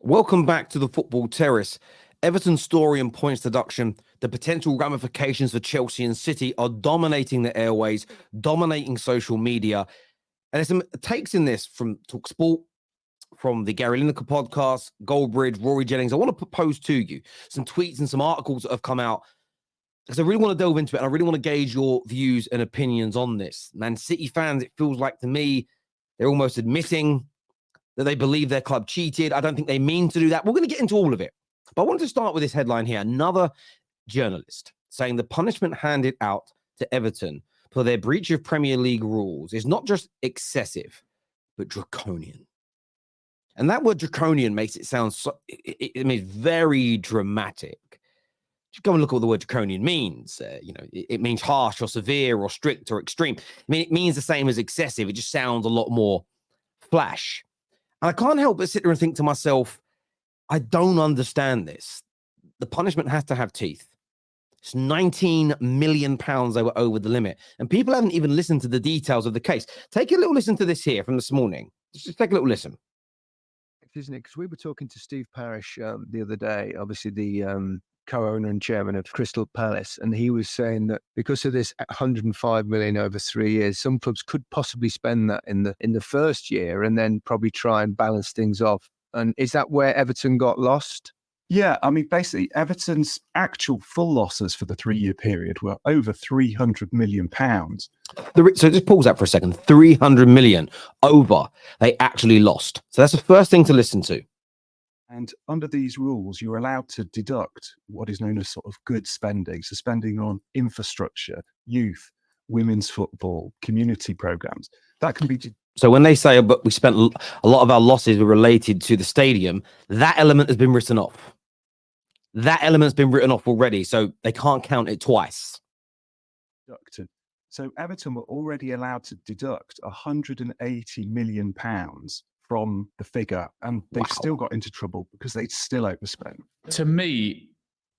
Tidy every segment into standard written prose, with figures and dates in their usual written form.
Welcome back to the Football Terrace. Everton's story and points deduction, the potential ramifications for Chelsea and City are dominating the airways, dominating social media. And there's some takes in this from TalkSport, from the Gary Lineker podcast, Goldbridge, Rory Jennings. I want to propose to you some tweets and some articles that have come out because I really want to delve into it and I really want to gauge your views and opinions on this. Man City fans, it feels like to me, they're almost admitting that they believe their club cheated. I don't think they mean to do that. We're going to get into all of it. But I wanted to start with this headline here. Another journalist saying the punishment handed out to Everton for their breach of Premier League rules is not just excessive, but draconian. And that word draconian makes it sound it means very dramatic. Just go and look at what the word draconian means. It means harsh or severe or strict or extreme. I mean, it means the same as excessive. It just sounds a lot more flash. And I can't help but sit there and think to myself, I don't understand this. The punishment has to have teeth. It's £19 million they were over the limit. And people haven't even listened to the details of the case. Take a little listen to this here from this morning. Just take a little listen. Isn't it? Because we were talking to Steve Parish the other day, obviously the co-owner and chairman of Crystal Palace, and he was saying that because of this 105 million over 3 years, some clubs could possibly spend that in the first year and then probably try and balance things off. And is that where Everton got lost? Yeah, I mean, basically, Everton's actual full losses for the 3-year period were over £300 million. So just pause that for a second. 300 million over they actually lost. So that's the first thing to listen to. And under these rules, you're allowed to deduct what is known as sort of good spending. So spending on infrastructure, youth, women's football, community programs. That can be... So when they say, but we spent a lot of our losses were related to the stadium, that element has been written off. That element's been written off already, so they can't count it twice. Deducted. So Everton were already allowed to deduct £180 million from the figure, and they've still got into trouble because they still overspent. To me,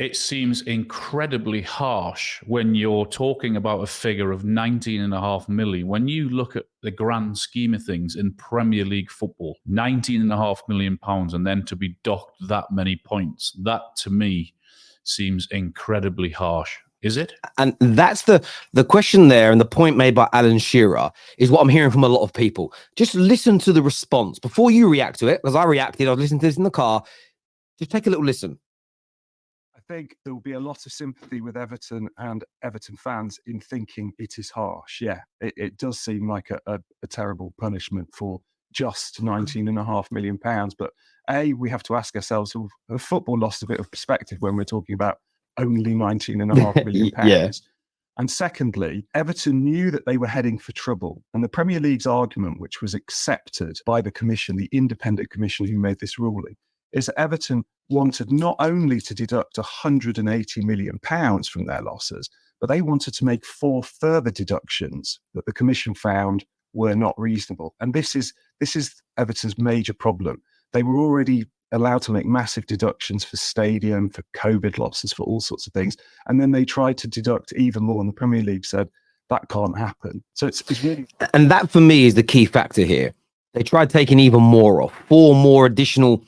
it seems incredibly harsh when you're talking about a figure of 19.5 million. When you look at the grand scheme of things in Premier League football, 19.5 million pounds, and then to be docked that many points, that to me seems incredibly harsh. Is it? And that's the question there, and the point made by Alan Shearer is what I'm hearing from a lot of people. Just listen to the response before you react to it, because I reacted. I was listening to this in the car. Just take a little listen. I think there will be a lot of sympathy with Everton and Everton fans in thinking it is harsh. Yeah, it does seem like a terrible punishment for just £19.5 million. But we have to ask ourselves, have football lost a bit of perspective when we're talking about only £19.5 million? Yeah. And secondly, Everton knew that they were heading for trouble. And the Premier League's argument, which was accepted by the commission, the independent commission who made this ruling, is that Everton wanted not only to deduct £180 million from their losses, but they wanted to make 4 further deductions that the commission found were not reasonable. And this is Everton's major problem. They were already allowed to make massive deductions for stadium, for COVID losses, for all sorts of things. And then they tried to deduct even more, and the Premier League said that can't happen. So it's really... And that for me is the key factor here. They tried taking even more off, 4 more additional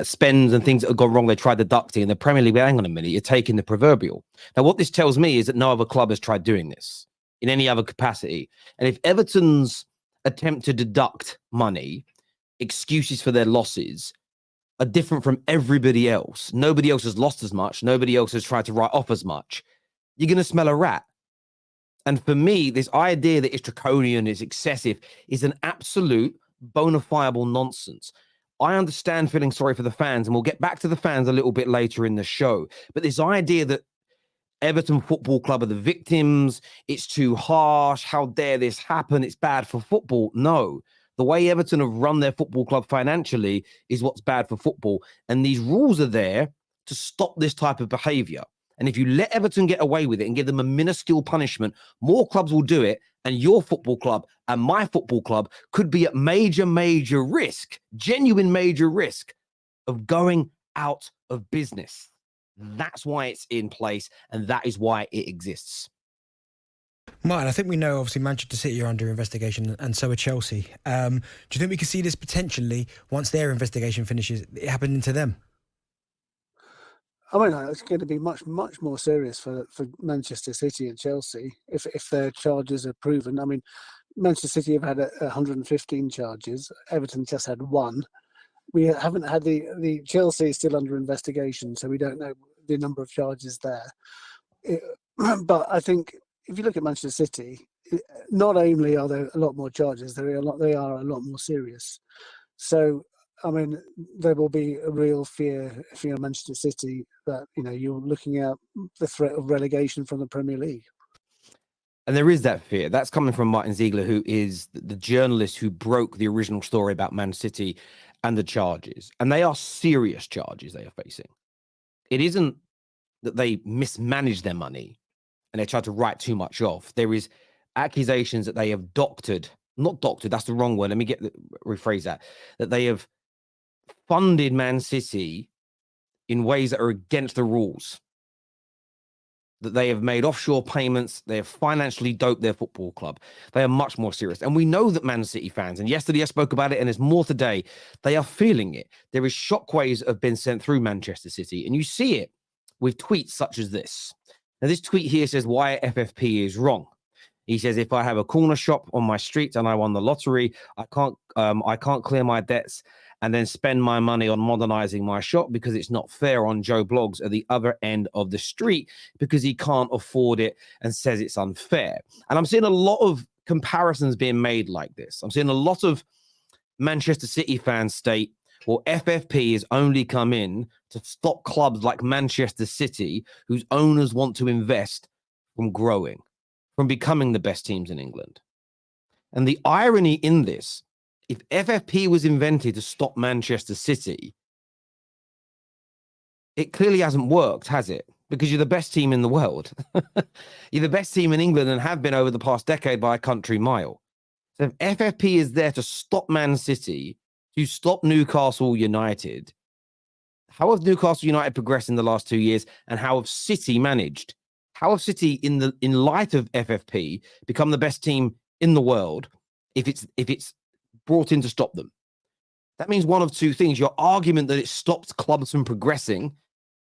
spends and things that have gone wrong. They tried deducting, and the Premier League, hang on a minute, you're taking the proverbial. Now, what this tells me is that no other club has tried doing this in any other capacity. And if Everton's attempt to deduct money, excuses for their losses, are different from everybody else, nobody else has lost as much, nobody else has tried to write off as much, you're going to smell a rat. And for me, this idea that it's draconian, it's excessive, is an absolute bona fide nonsense. I understand feeling sorry for the fans, and we'll get back to the fans a little bit later in the show. But this idea that Everton Football Club are the victims, it's too harsh, how dare this happen, it's bad for football. No. The way Everton have run their football club financially is what's bad for football. And these rules are there to stop this type of behavior. And if you let Everton get away with it and give them a minuscule punishment, more clubs will do it. And your football club and my football club could be at major, major risk, genuine major risk of going out of business. That's why it's in place. And that is why it exists. Martin, I think we know obviously Manchester City are under investigation and so are Chelsea. Do you think we can see this potentially, once their investigation finishes, it happening to them? I mean, it's going to be much more serious for Manchester City and Chelsea if their charges are proven. I mean, Manchester City have had 115 charges. Everton just had one. We haven't had the Chelsea is still under investigation, so we don't know the number of charges there. But I think if you look at Manchester City, not only are there a lot more charges, they are a lot more serious. So, I mean, there will be a real fear if you're Manchester City that, you're looking at the threat of relegation from the Premier League. And there is that fear. That's coming from Martin Ziegler, who is the journalist who broke the original story about Man City and the charges. And they are serious charges they are facing. It isn't that they mismanaged their money and they tried to write too much off. There is accusations that they have not doctored, that's the wrong word. Let me rephrase that they have funded Man City in ways that are against the rules, that they have made offshore payments, they have financially doped their football club. They are much more serious. And we know that Man City fans, and yesterday I spoke about it, and there's more today, they are feeling it. There is shockwaves that have been sent through Manchester City, and you see it with tweets such as this. Now, this tweet here says why FFP is wrong. He says, if I have a corner shop on my street and I won the lottery, I can't clear my debts and then spend my money on modernizing my shop because it's not fair on Joe Bloggs at the other end of the street because he can't afford it and says it's unfair. And I'm seeing a lot of comparisons being made like this. I'm seeing a lot of Manchester City fans state, well, FFP has only come in to stop clubs like Manchester City, whose owners want to invest, from growing, from becoming the best teams in England. And the irony in this, if FFP was invented to stop Manchester City, it clearly hasn't worked, has it? Because you're the best team in the world. You're the best team in England and have been over the past decade by a country mile. So if FFP is there to stop Man City, to stop Newcastle United, how have Newcastle United progressed in the last 2 years, and how have City managed? How have City, in light of FFP, become the best team in the world if it's brought in to stop them? That means one of two things. Your argument that it stops clubs from progressing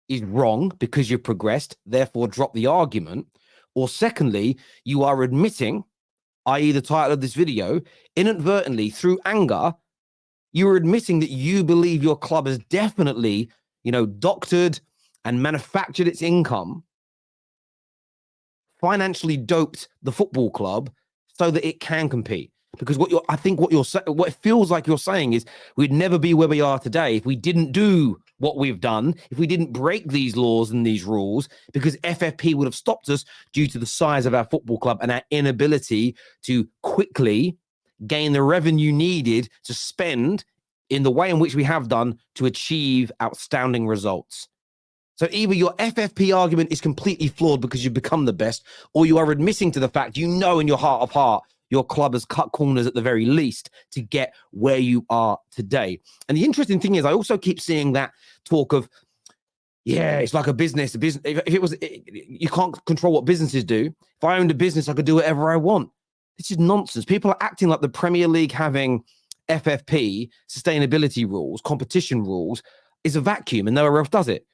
is wrong because you've progressed, therefore drop the argument. Or secondly, you are admitting, i.e. the title of this video, inadvertently, through anger, you are admitting that you believe your club has definitely, doctored and manufactured its income, financially doped the football club so that it can compete. Because what it feels like you're saying is we'd never be where we are today if we didn't do what we've done, if we didn't break these laws and these rules, because FFP would have stopped us due to the size of our football club and our inability to quickly gain the revenue needed to spend in the way in which we have done to achieve outstanding results. So either your FFP argument is completely flawed because you've become the best, or you are admitting to the fact in your heart of heart your club has cut corners at the very least to get where you are today. And the interesting thing is, I also keep seeing that talk of, it's like a business. You can't control what businesses do. If I owned a business, I could do whatever I want. This is nonsense. People are acting like the Premier League having FFP, sustainability rules, competition rules, is a vacuum and nowhere else does it.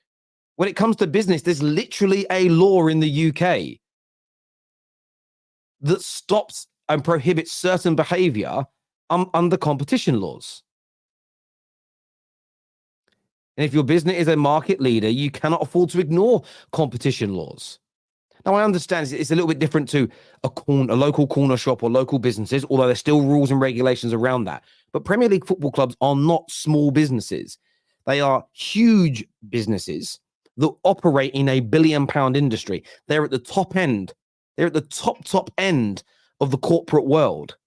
When it comes to business, there's literally a law in the UK that stops and prohibits certain behavior under competition laws. And if your business is a market leader, you cannot afford to ignore competition laws. Now, I understand it's a little bit different to a local corner shop or local businesses, although there's still rules and regulations around that. But Premier League football clubs are not small businesses. They are huge businesses that operate in a billion-pound industry. They're at the top end. They're at the top end of the corporate world.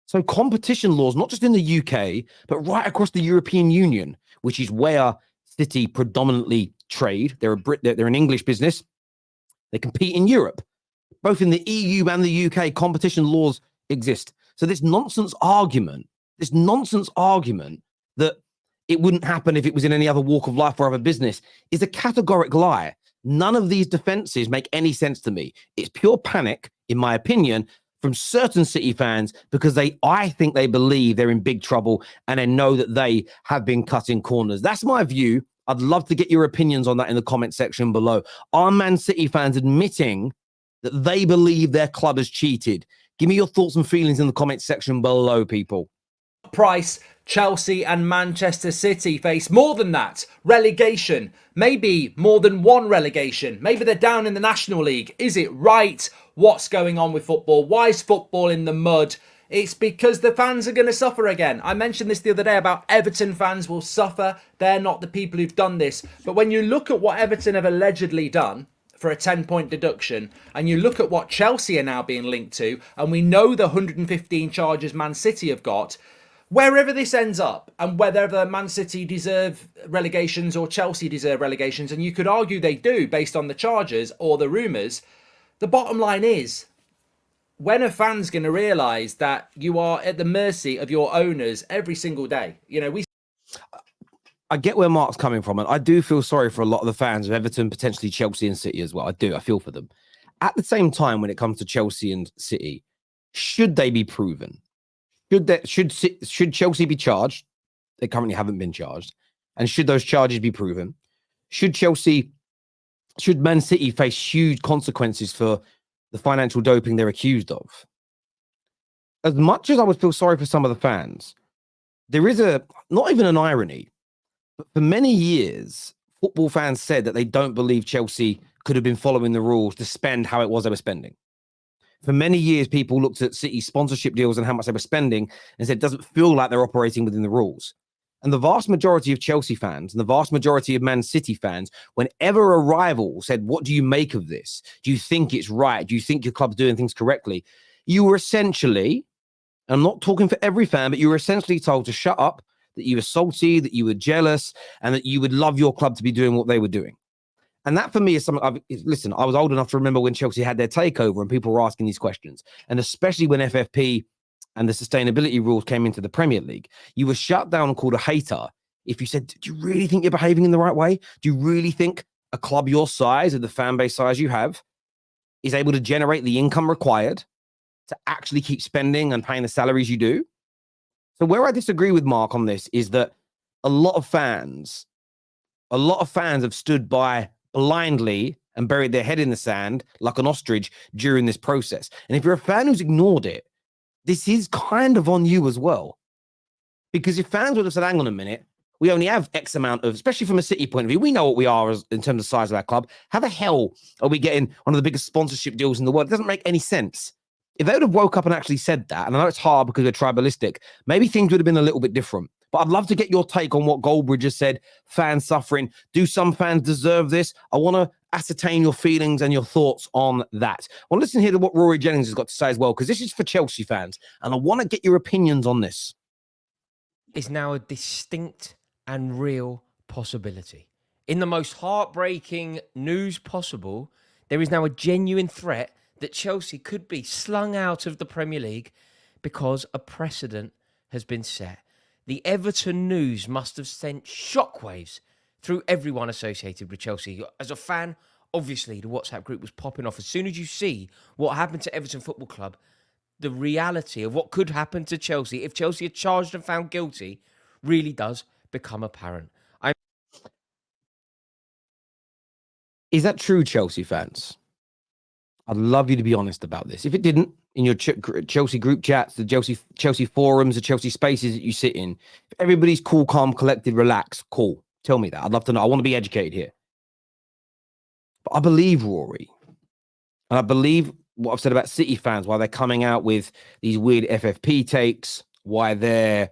So competition laws, not just in the UK, but right across the European Union, which is where City predominantly trade. They're an English business. They compete in Europe. Both in the EU and the UK, competition laws exist. So this nonsense argument that it wouldn't happen if it was in any other walk of life or other business is a categorical lie. None of these defenses make any sense to me. It's pure panic. in my opinion, from certain City fans because I think they believe they're in big trouble and they know that they have been cutting corners. That's my view. I'd love to get your opinions on that in the comment section below. Are Man City fans admitting that they believe their club has cheated? Give me your thoughts and feelings in the comment section below, people. Price, Chelsea and Manchester City face more than that. Relegation, maybe more than one relegation. Maybe they're down in the National League. Is it right? What's going on with football? Why is football in the mud? It's because the fans are going to suffer again. I mentioned this the other day about Everton fans will suffer. They're not the people who've done this. But when you look at what Everton have allegedly done for a 10-point deduction, and you look at what Chelsea are now being linked to, and we know the 115 charges Man City have got, wherever this ends up, and whether Man City deserve relegations or Chelsea deserve relegations, and you could argue they do based on the charges or the rumours, the bottom line is, when are fans going to realise that you are at the mercy of your owners every single day? You know, I get where Mark's coming from, and I do feel sorry for a lot of the fans of Everton, potentially Chelsea and City as well. I do. I feel for them. At the same time, when it comes to Chelsea and City, should they be proven? Should Chelsea be charged? They currently haven't been charged. And should those charges be proven? Should Man City face huge consequences for the financial doping they're accused of? As much as I would feel sorry for some of the fans, there is not even an irony, but for many years, football fans said that they don't believe Chelsea could have been following the rules to spend how it was they were spending. For many years, people looked at City sponsorship deals and how much they were spending and said it doesn't feel like they're operating within the rules. And the vast majority of Chelsea fans and the vast majority of Man City fans, whenever a rival said, what do you make of this? Do you think it's right? Do you think your club's doing things correctly? You were essentially, I'm not talking for every fan, but you were essentially told to shut up, that you were salty, that you were jealous, and that you would love your club to be doing what they were doing. And that for me is something, listen, I was old enough to remember when Chelsea had their takeover and people were asking these questions. And especially when FFP and the sustainability rules came into the Premier League, you were shut down and called a hater if you said, do you really think you're behaving in the right way? Do you really think a club your size and the fan base size you have is able to generate the income required to actually keep spending and paying the salaries you do? So where I disagree with Mark on this is that a lot of fans have stood by blindly and buried their head in the sand like an ostrich during this process. And if you're a fan who's ignored it, this is kind of on you as well. Because if fans would have said, hang on a minute, we only have X amount of, especially from a City point of view, we know what we are in terms of size of our club. How the hell are we getting one of the biggest sponsorship deals in the world? It doesn't make any sense. If they would have woke up and actually said that, and I know it's hard because we're tribalistic, maybe things would have been a little bit different. But I'd love to get your take on what Goldbridge has said, fans suffering. Do some fans deserve this? I want to ascertain your feelings and your thoughts on that. Well, listen here to what Rory Jennings has got to say as well, because this is for Chelsea fans, and I want to get your opinions on this. Is now a distinct and real possibility. In the most heartbreaking news possible, there is now a genuine threat that Chelsea could be slung out of the Premier League because a precedent has been set. The Everton news must have sent shockwaves through everyone associated with Chelsea. As a fan, obviously, the WhatsApp group was popping off. As soon as you see what happened to Everton Football Club, the reality of what could happen to Chelsea if Chelsea are charged and found guilty really does become apparent. Is that true, Chelsea fans? I'd love you to be honest about this. If it didn't, in your Chelsea group chats, the Chelsea forums, the Chelsea spaces that you sit in, if everybody's cool, calm, collected, relaxed, cool. Tell me that. I'd love to know. I want to be educated here. But I believe Rory. And I believe what I've said about City fans, why they're coming out with these weird FFP takes, why they're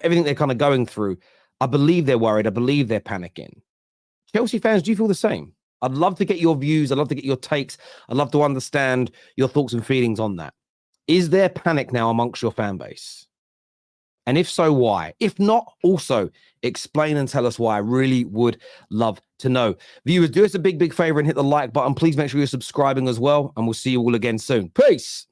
everything they're kind of going through. I believe they're worried. I believe they're panicking. Chelsea fans, do you feel the same? I'd love to get your views. I'd love to get your takes. I'd love to understand your thoughts and feelings on that. Is there panic now amongst your fan base? And if so, why? If not, also explain and tell us why. I really would love to know. Viewers, do us a big favor and hit the like button. Please make sure you're subscribing as well. And we'll see you all again soon. Peace.